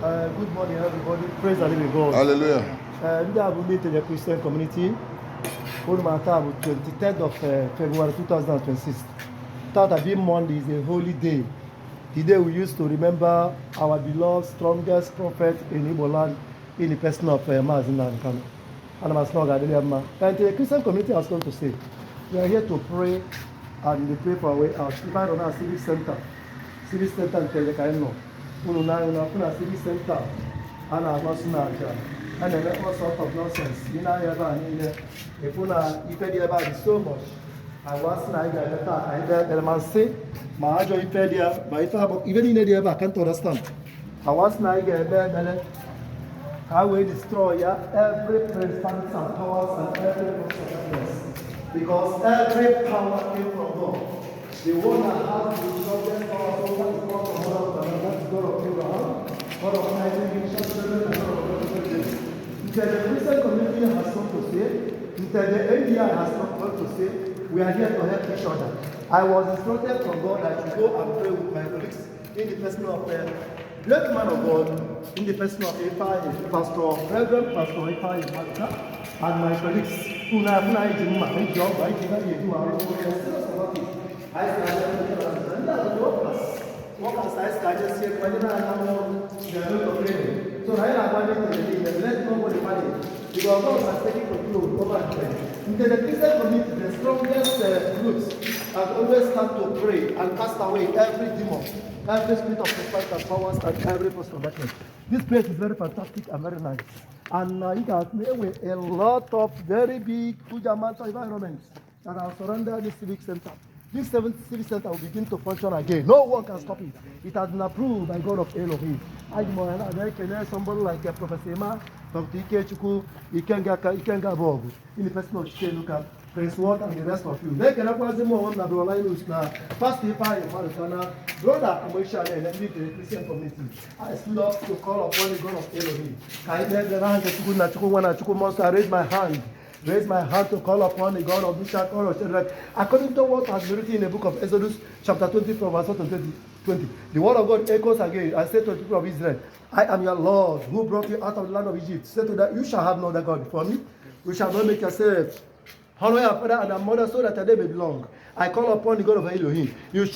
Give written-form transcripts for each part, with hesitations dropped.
Good morning, everybody. Praise the living God. Hallelujah. Ndị a bụ ndị Nteje Christian Community. Unu mata bụ 23rd of February 2026. That being Monday is a holy day. The day we used to remember our beloved, strongest prophet in Igbo land, in the person of Mazi Nankano. And I'm asking God, and the Christian community has come to say, we are here to pray and we pray for our way out. If I run a civic center in Nteje Kaino, Una civic center, and I was not. And then all sorts of nonsense. You know, if you about it so much, I was not I man say, my joy pedia, but if I even in the I can't understand. I was not I will destroy every principality and powers and every consequence. Because every power came from God. The one that has the strongest power over the God of that's God of Abraham, God of Isaac, and God of the Christian community has come to say, the India has come to say, we are here to help each other. I was instructed from God that I should go and pray with my colleagues in the person of great man of God, in the person of Pastor, Reverend Pastor and my colleagues, who are doing my job, I do our so right now, I want to let nobody find it. Because God has taken control over them. In the Christian community, the strongest roots have always come to pray and cast away every demon, every spirit of principality and powers, and every force of darkness. This place is very fantastic and very nice. And it has made with a lot of very big, huge amounts of environments that are surrounded the civic center. This civic center will begin to function again. No one can stop it. It has been approved by God of Elohim. Somebody like Professor Emma from Tikechukwu, Ikenga Bogu, in the person of Chikeluka, Prince Ward, and the rest of you. They can acquire them on the First, if I brother, Amosha, and the Christian community. I stood up to call upon the God of Elohim. I raise my hand. Raise my hand to call upon the God of Bishop or Shadrach. According to what has been written in the book of Exodus, chapter 20, from verse 20. The word of God echoes again. I said to the people of Israel, I am your Lord, who brought you out of the land of Egypt. Say to them, you shall have no other God before me. You shall not make yourselves honor your father and your mother, so that they may belong. I call upon the God of Elohim. We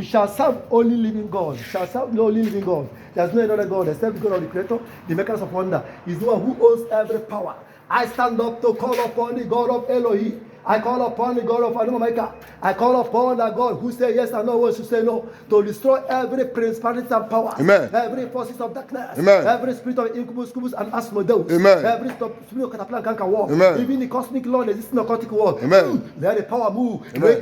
shall serve only living God. Shall serve the only living God. There's no other God except the God of the Creator, the makers of wonder. He's the one who owns every power. I stand up to call upon the God of Elohim. I call upon the God of Adonai. I call upon the God who says yes and no one should say no, to destroy every principality and power, Amen. Every forces of darkness, Amen. Every spirit of incubus, cubus, and asmodeus, Amen. Every spirit of cataplan canker war, Amen. Even the cosmic law existing occultic war. Amen. Let the power move. Amen.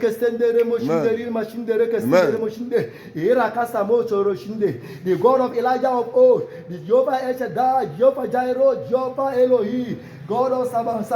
The God of Elijah of old, the Jehovah El Shaddai, Jehovah Jireh, Jehovah Elohim, God of Sabaoth,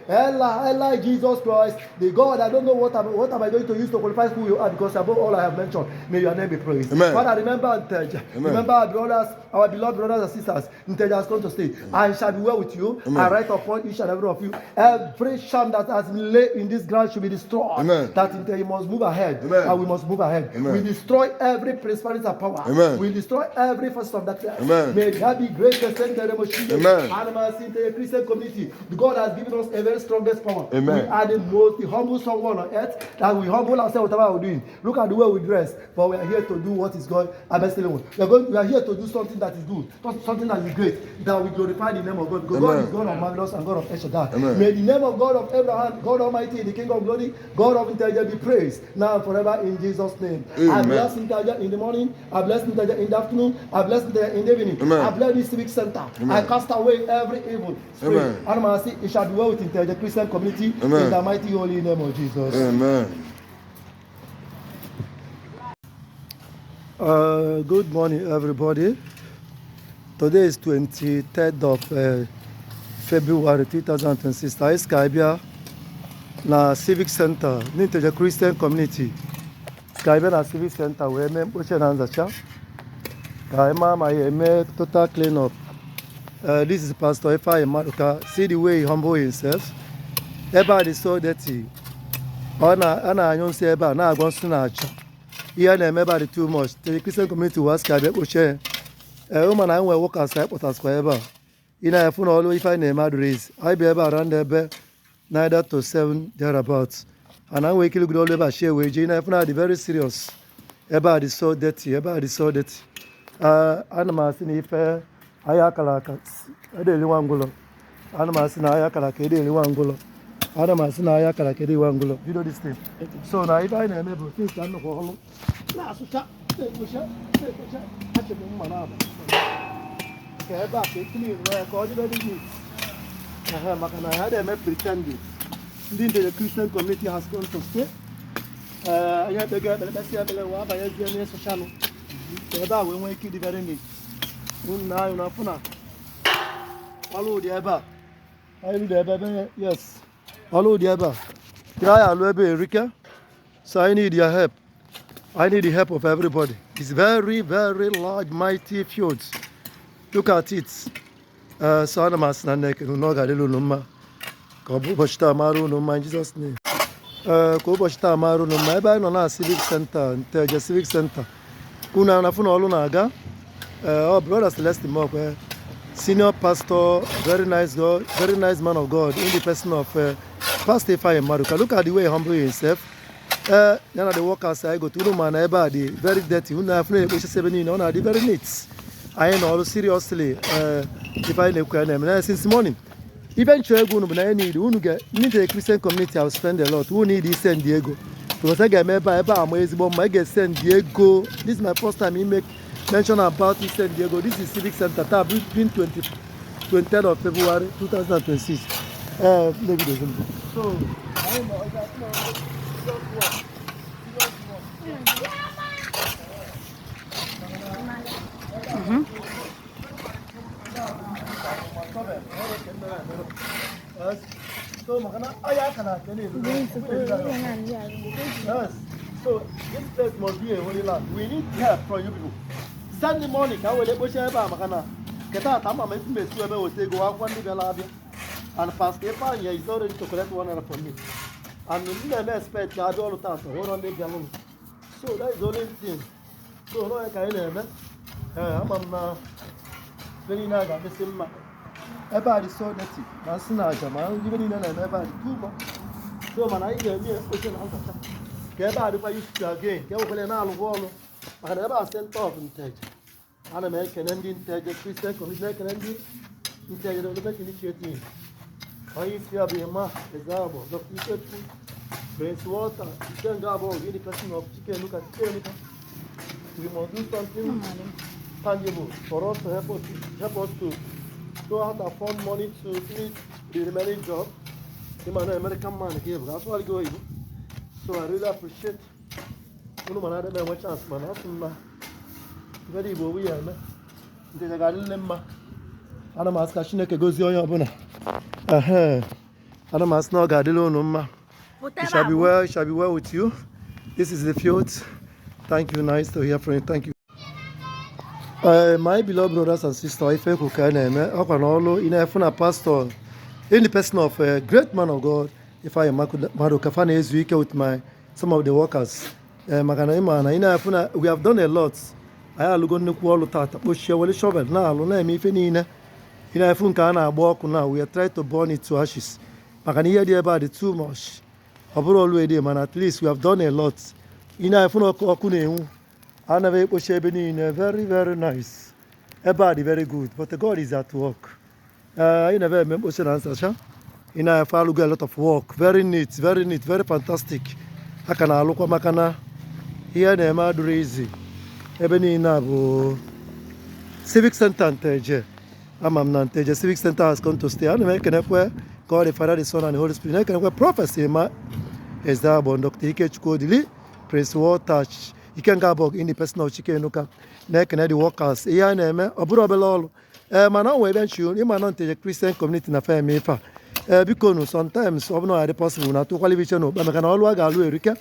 Ella, Jesus Christ, the God. I don't know what am I going to use to qualify who you are, because above all I have mentioned, may your name be praised. Amen. Father, remember Nteje. Remember our brothers, our beloved brothers and sisters. Nteje has come to stay. I shall be well with you. Amen. I write upon each and every of you. Every sham that has been laid in this ground should be destroyed. Amen. That Nteje must move ahead. Amen. And we must move ahead. Amen. We destroy every principality and power. Amen. We destroy every force of darkness. Amen. May there be great Amen. and Christian community. God has given us a very strongest power. Amen. We are the humble someone on earth, that we humble ourselves whatever we're doing. Look at the way we dress, but we are here to do what is God. We are here to do something that is good, something that is great, that we glorify the name of God. Because God is God of marvelous and God of El Shaddai. May the name of God of Abraham, God Almighty, the King of glory, God of Nteje be praised now and forever in Jesus' name. Amen. I bless Nteje in the morning, I bless Nteje in the afternoon, I bless Nteje in the evening. Amen. I bless the civic center. Amen. I cast away every evil spirit. And it shall be well with Nteje Christian community. Amen. In the mighty holy name of Jesus. Amen. Good morning, everybody. Today is 23rd of February 2026. I Skype na Civic Center, Nteje Christian community. Skype na Civic Center, we make total clean up. This is Pastor Efai Maduka. See the way he humble himself. Everybody is so dirty. Ana anyon say eba na agon suna acha. Here na everybody too much. The Christian community was Skype share. woman I work as a put as forever. In a phone all if I name address. I be around the 9 to 7 thereabouts. And I wake look all about share wage. In a phone very serious. About is so dirty, about is so dirty. Animals in if Ayakalaka, a daily one gulo. Animals in Ayakalaka, a daily one gulo. Animals in Ayakalaka, a daily one gulo. You know this thing. So now if I name every thing, I'm not going to okay, back to me, I called it I had a pretending. The Christian community has come to stay. I had the girl that I said, I had the channel. So we went to the very neat. Now, you know, follow the Eba. I do the Eba, yes. Follow the Eba. Try a little bit, Rika. So I need your help. I need the help of everybody. It's very, very large, mighty fields. Look at it. So I'm asking you, no gadelu numa. Kobu boshta maru numa in Jesus' name. Kobu boshta maru numa. Eba ino na Civic Center, Nteje Civic Center. Una na funa olu na aga. Brother Celestine Mokwe, senior pastor, very nice God, very nice man of God, in the person of Pastor Ifeanyi Maduka. Look at the way he humble himself. None the workers I go to no man everybody very dirty. Who have no which 7 on the very neat. I know seriously if I know since morning. Eventually go no I need who get Nteje Christian community I'll spend a lot. Who need this San Diego? Because I get member I'm I get San Diego. This is my first time he make mention about this San Diego. This is Civic Center between 23rd of February 2026. Maybe December. So I know that So this place must be a holy land. We need help from you people. Sunday morning, I will push Makana. Keta Tama will take one and Pastor Ifeanyi is already to collect 100 from me. And we never expect to have all the time to hold on the balloon. So that is the only thing. So no, I can't remember. I'm very nice at the same man. Everybody so dirty. That's not a man, even in everybody too much. So, man, I get me a question answer. Everybody, if I used to again, get over an hour of wall. I never sent off in Nteje. An American Indian Nteje Christian community Nteje of the best initiative. I used to have a mask, example, Dr. Prince Water, chicken gabo, really person of chicken, look at chicken. We must do something tangible for us to help us to go out and fund money to finish the remaining job. I'm an American man here, that's why I go. So I really appreciate you man, I don't have a chance, man. I'm very good. We are, man. There's a guy in Lemma. I don't ask Kashineke goes on your bona. I don't ask no Gadilo no ma. It shall be well with you. This is the field. Thank you, nice to hear from you. Thank you. My beloved brothers and sisters, I thank you in a pastor, in the person of a great man of God, Ifeanyi Maduka with some of the workers. We have done a lot. I have gone to Kuala shovel now. We are trying to burn it to ashes. I can hear about it too much. At least we have done a lot. Very, very nice. Everybody very good. But God is at work. I never remember answer. I have a lot of work. Very neat, very fantastic. I can look at Makana. Here they are crazy. Ebony Nabo Civic Center Nteje. Nteje Civic Center has come to stay. And I can have God the Father, the Son, and the Holy Spirit. I can have prophecy. Is that about Dr. Ike Praise Water. You can go back in the person of chicken look at the workers. Yeah, name Obrobelol. Man, we eventually, you man Nteje Christian community in a family. Because sometimes, I'm not possible not to qualify, but I can always go to Erica.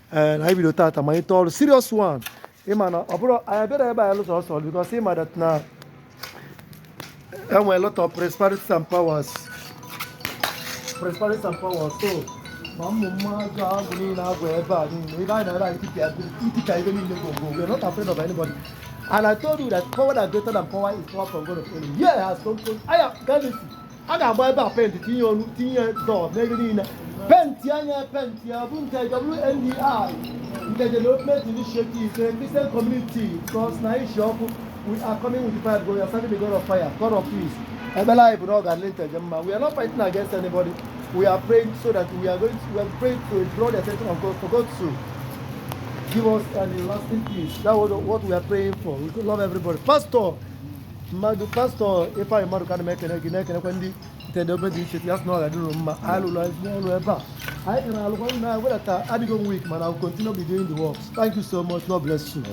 And I will start my told serious one. I better buy a lot also because him that now a lot of prosperity and powers. So Mama God, we are not afraid of anybody. And I told you that power that is greater than power is power from God of heaven. Yeah, has come to. I am Gandhi. I got buy back pen to tinye door. Maybe Pentia, Bunta, WNDI. The development initiative, the Christian community, because now we are coming with the fire. We are serving the God of fire, God of peace. We are not fighting against anybody. We are praying so that we are praying to draw the attention of God for God to give us an lasting peace. That was what we are praying for. We could love everybody. Pastor, if I can make an egg, the development initiative, that's not I don't know. I will week, man. I will continue to be doing the works. Thank you so much. God bless you.